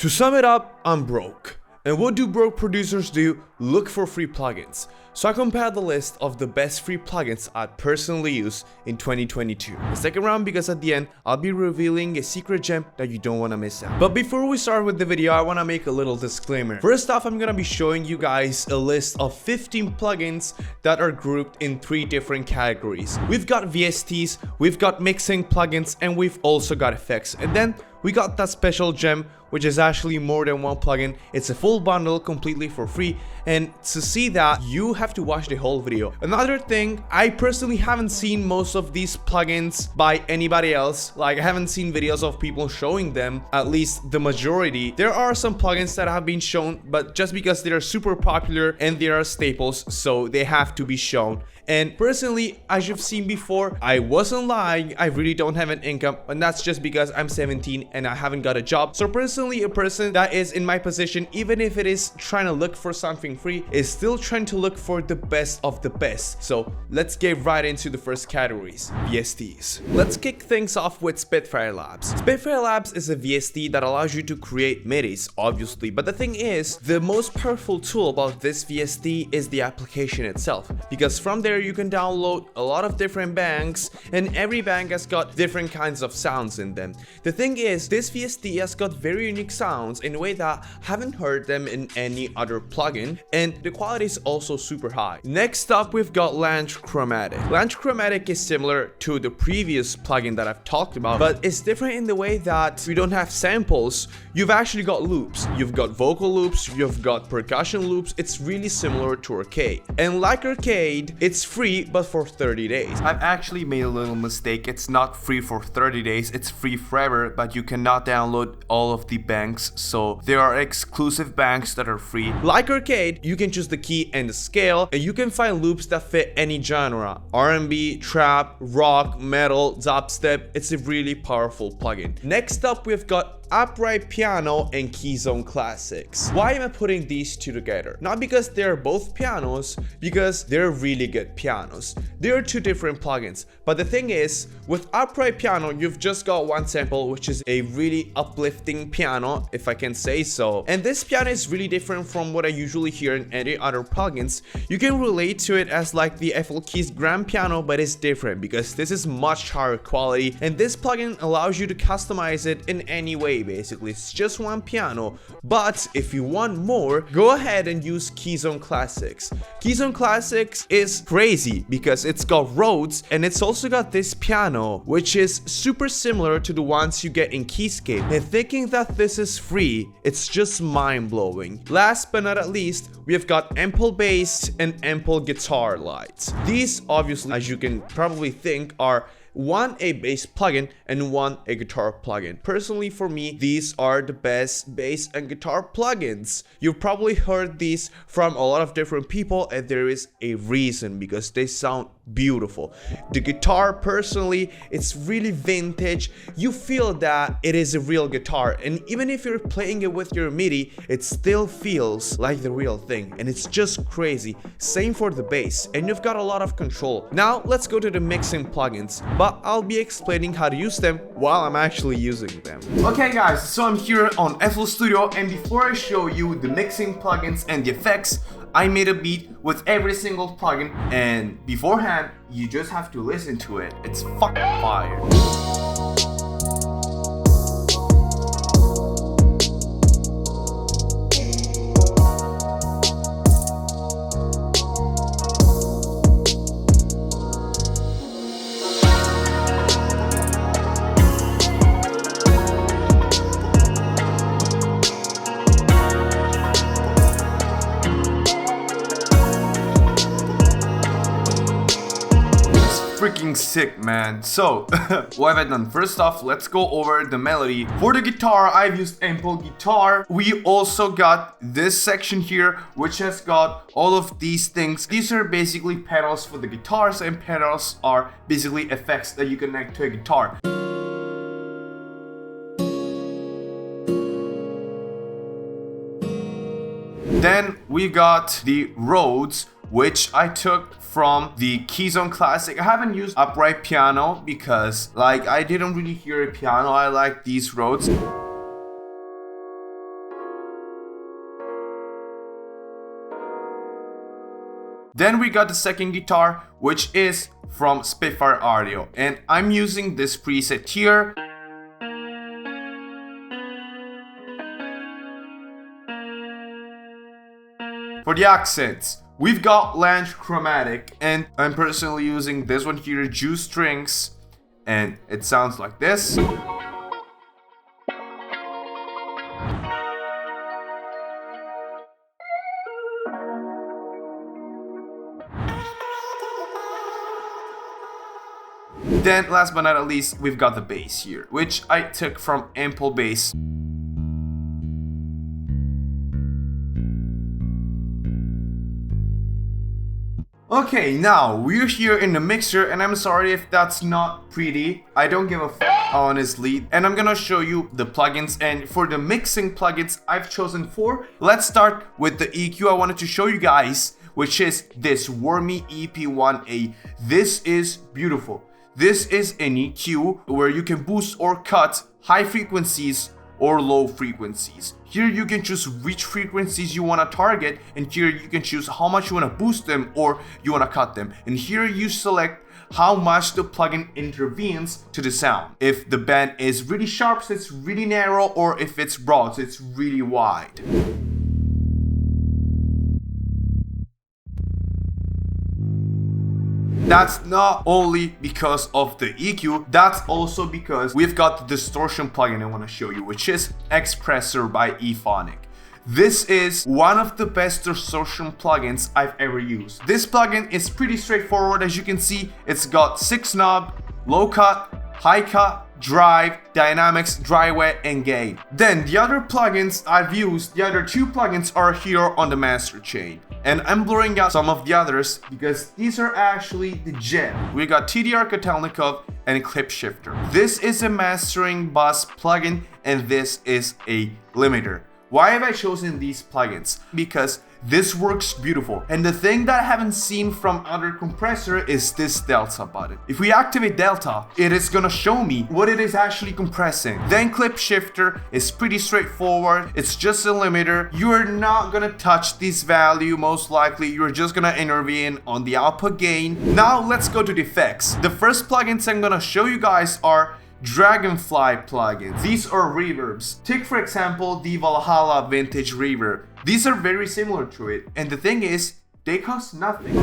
To sum it up, I'm broke. And what do broke producers do? Look for free plugins. So I compared the list of the best free plugins I'd personally use in 2022. Stick around because at the end, I'll be revealing a secret gem that you don't want to miss out. But before we start with the video, I want to make a little disclaimer. First off, I'm going to be showing you guys a list of 15 plugins that are grouped in 3 different categories. We've got VSTs, we've got mixing plugins, and we've also got effects. And then we got that special gem, which is actually more than one plugin. It's a full bundle completely for free, and to see that you have to watch the whole video. Another thing, I personally haven't seen most of these plugins by anybody else. Like, I haven't seen videos of people showing them, at least the majority. There are some plugins that have been shown, but just because they are super popular and they are staples, so they have to be shown. And personally, as you've seen before, I wasn't lying, I really don't have an income, and that's just because I'm 17 and I haven't got a job. So personally, a person that is in my position, even if it is trying to look for something free, is still trying to look for the best of the best. So let's get right into the first categories, VSTs. Let's kick things off with Spitfire Labs. Spitfire Labs is a VST that allows you to create MIDIs, obviously, but the thing is, the most powerful tool about this VST is the application itself, because from there you can download a lot of different banks, and every bank has got different kinds of sounds in them. The thing is, this VST has got very unique sounds in a way that I haven't heard them in any other plugin, and the quality is also super high. Next up, we've got Lounge Chromatic. Lounge Chromatic is similar to the previous plugin that I've talked about, but it's different in the way that you don't have samples, you've actually got loops. You've got vocal loops, you've got percussion loops. It's really similar to Arcade. And like Arcade, it's free, but for 30 days. I've actually made a little mistake. It's not free for 30 days, it's free forever, but you cannot download all of the banks, so there are exclusive banks that are free. Like Arcade, you can choose the key and the scale, and you can find loops that fit any genre: R&B, trap, rock, metal, dubstep. It's a really powerful plugin. Next up, we've got Upright Piano and Keyzone Classics. Why am I putting these two together? Not because they're both pianos, because they're really good pianos. They're 2 different plugins, but the thing is, with Upright Piano, you've just got one sample, which is a really uplifting piano, if I can say so. And this piano is really different from what I usually hear in any other plugins. You can relate to it as like the FL Keys grand piano, but it's different because this is much higher quality, and this plugin allows you to customize it in any way. Basically, it's just one piano, but if you want more, go ahead and use Keyzone Classics. Keyzone Classics is crazy because it's got Rhodes, and it's also got this piano, which is super similar to the ones you get in Keyscape. And thinking that this is free, it's just mind-blowing. Last but not least, we have got Ample Bass and Ample Guitar Lights. These, obviously, as you can probably think, are one a bass plugin and one a guitar plugin. Personally, for me, these are the best bass and guitar plugins. You've probably heard these from a lot of different people, and there is a reason, because they sound beautiful. The guitar, personally, it's really vintage. You feel that it is a real guitar, and even if you're playing it with your MIDI, it still feels like the real thing, and it's just crazy. Same for the bass, and you've got a lot of control. Now let's go to the mixing plugins, but I'll be explaining how to use them while I'm actually using them. Okay guys, so I'm here on FL Studio, and before I show you the mixing plugins and the effects, I made a beat with every single plugin, and beforehand, you just have to listen to it. It's fucking fire. Freaking sick, man. So what have I done? First off, let's go over the melody. For the guitar, I've used Ample Guitar. We also got this section here, which has got all of these things. These are basically pedals for the guitars, and pedals are basically effects that you connect to a guitar. Then we got the Rhodes, which I took from the Keyzone Classic. I haven't used Upright Piano because I didn't really hear a piano. I like these Rhodes. Then we got the second guitar, which is from Spitfire Audio, and I'm using this preset here. For the accents, we've got Lange Chromatic, and I'm personally using this one here, Juice Strings, and it sounds like this. Then, last but not least, we've got the bass here, which I took from Ample Bass. Okay, now we're here in the mixer, and I'm sorry if that's not pretty. I don't give a f, honestly. And I'm gonna show you the plugins, and for the mixing plugins, I've chosen 4. Let's start with the EQ I wanted to show you guys, which is this Wormy EP1A. This is beautiful. This is an EQ where you can boost or cut high frequencies or low frequencies. Here you can choose which frequencies you want to target, and here you can choose how much you want to boost them or you want to cut them. And here you select how much the plugin intervenes to the sound. If the band is really sharp, so it's really narrow, or if it's broad, so it's really wide. That's not only because of the EQ, that's also because we've got the distortion plugin I want to show you, which is Expressor by Ephonic. This is one of the best distortion plugins I've ever used. This plugin is pretty straightforward. As you can see, it's got 6 knobs, low cut, high cut, drive, dynamics, dry wet, and gain. Then the other plugins I've used, the other 2 plugins are here on the master chain. And I'm blurring out some of the others because these are actually the gem. We got TDR Kotelnikov and Clip Shifter. This is a mastering bus plugin, and this is a limiter. Why have I chosen these plugins? Because this works beautiful. And the thing that I haven't seen from other compressor is this delta button. If we activate delta, it is gonna show me what it is actually compressing. Then Clip Shifter is pretty straightforward. It's just a limiter. You're not gonna touch this value most likely. You're just gonna intervene on the output gain. Now let's go to the effects. The first plugins I'm gonna show you guys are Dragonfly plugins. These are reverbs. Take for example the Valhalla Vintage Reverb. These are very similar to it, and the thing is, they cost nothing.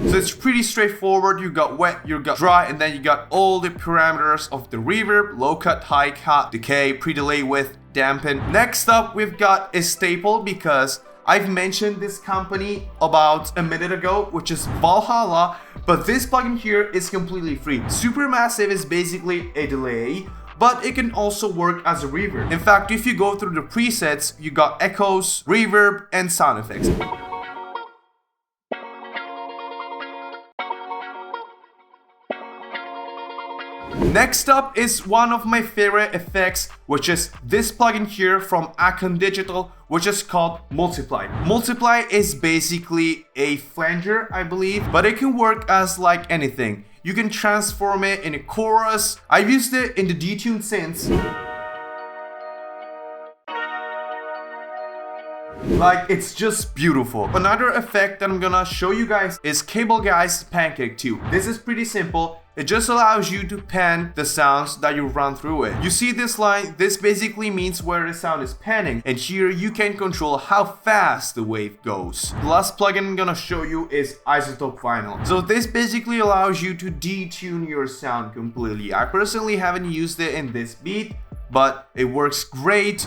So it's pretty straightforward. You got wet, you got dry, and then you got all the parameters of the reverb, low cut, high cut, decay, pre-delay, width, dampen. Next up, we've got a staple because I've mentioned this company about a minute ago, which is Valhalla, but this plugin here is completely free. Supermassive is basically a delay, but it can also work as a reverb. In fact, if you go through the presets, you got echoes, reverb, and sound effects. Next up is one of my favorite effects, which is this plugin here from Acon Digital, which is called Multiply. Multiply is basically a flanger, I believe, but it can work as like anything. You can transform it in a chorus. I've used it in the detune synths. Like, it's just beautiful. Another effect that I'm gonna show you guys is Cable Guy's Pancake 2. This is pretty simple. It just allows you to pan the sounds that you run through it. You see this line? This basically means where the sound is panning, and here you can control how fast the wave goes. The last plugin I'm gonna show you is Isotope Vinyl. So this basically allows you to detune your sound completely. I personally haven't used it in this beat, but it works great.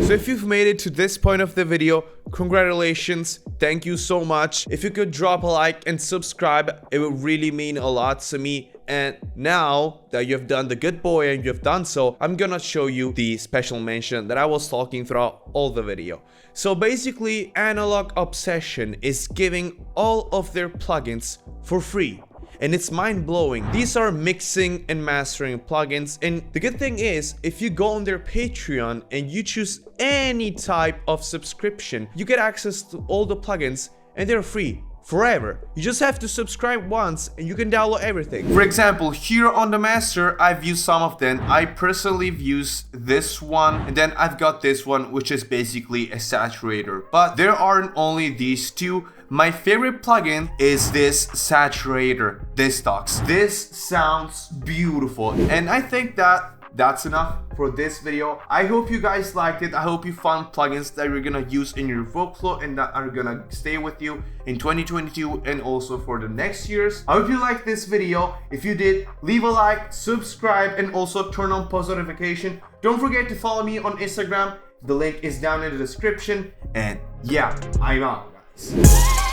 So if you've made it to this point of the video, congratulations, thank you so much. If you could drop a like and subscribe, it would really mean a lot to me. And now that you've done the good boy and you've done so, I'm gonna show you the special mention that I was talking throughout all the video. So basically, Analog Obsession is giving all of their plugins for free. And it's mind-blowing. These are mixing and mastering plugins, and the good thing is, if you go on their Patreon and you choose any type of subscription, you get access to all the plugins and they're free forever. You just have to subscribe once and you can download everything. For example, here on the master, I've used some of them. I personally used this one, and then I've got this one, which is basically a saturator. But there aren't only these two. My favorite plugin is this saturator, this Distocks. This sounds beautiful, and I think that's enough for this video. I hope you guys liked it. I hope you found plugins that you're gonna use in your workflow and that are gonna stay with you in 2022 and also for the next years. I hope you liked this video. If you did, leave a like, subscribe, and also turn on post notification. Don't forget to follow me on Instagram. The link is down in the description. And yeah, I'm out, guys.